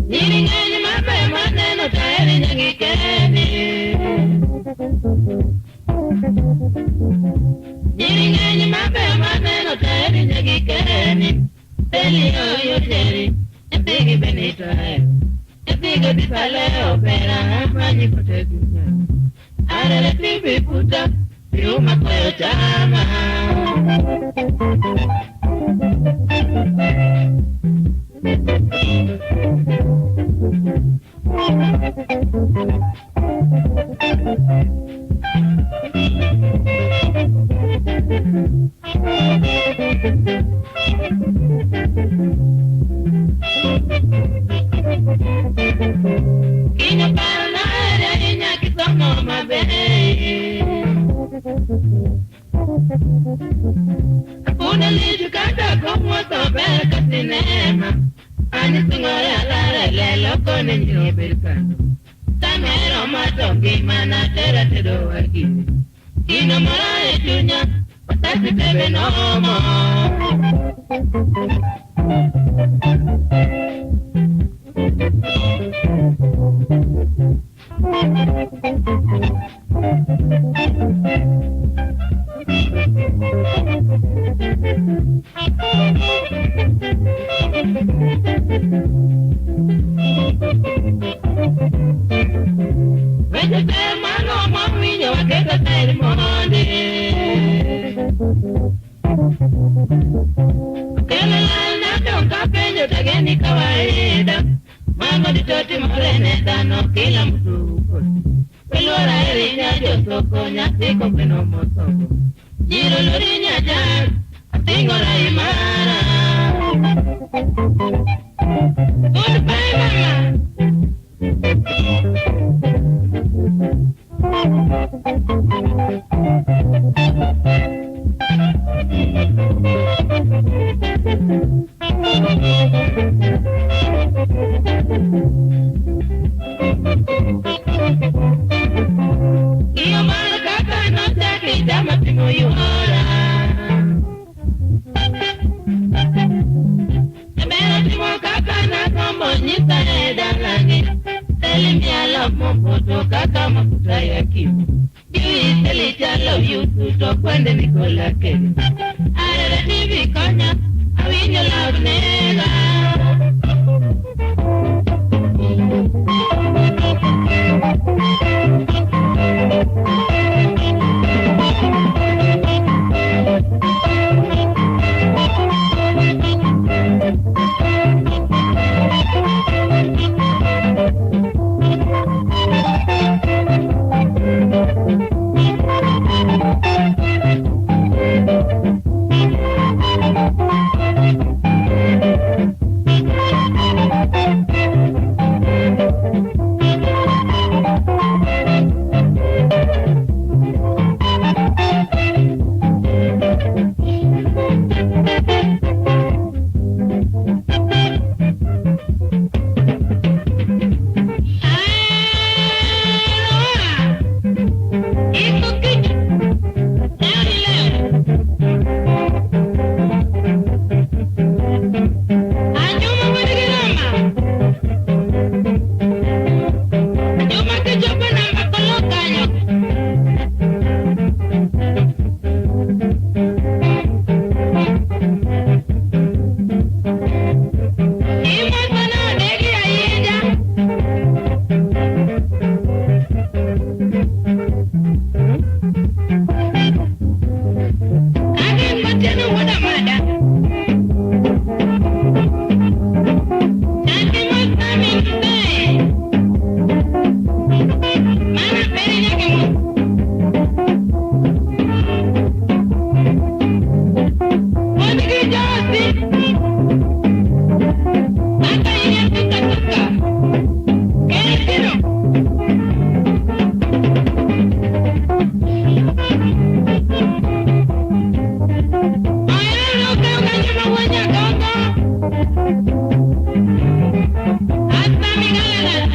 Niringani mabe maneno tayari nyangikeni. Niringani mabe maneno tayari nyangikeni. Teli yo teli, epigi benito hai. Epigi bifale opera hamanyi kote dunia. Arele tibi puta, piuma kwayo chama. Kino parna ere inya kisomo mabene. Apuna liju kata como sobe kasinema. Ani singore alare lelo kone nyobirkano. Tamero matongi mana tera tedo wakini. Kino mara etunya, watasi tebe nomo. Vete mano mamiño wakeka teri monde. Kele lana donka penyo tageni kawaida. Mama ditoti morene dano kila mtu. Pelora erinya josoko nyasiko peno mosoko. Jiro lorinya jar, atingo la imara. Goodbye mama. Iyo maraka no taki dama timo yuhora. Ebera timo kaka na kombo nyisa edalani. Teli mi I love mopoto kaka mafuta ya kimu. Yui teli chalo yusuto kwende nikola keni. Arere tibi konya, awinyo love nega. Hasta mi galera.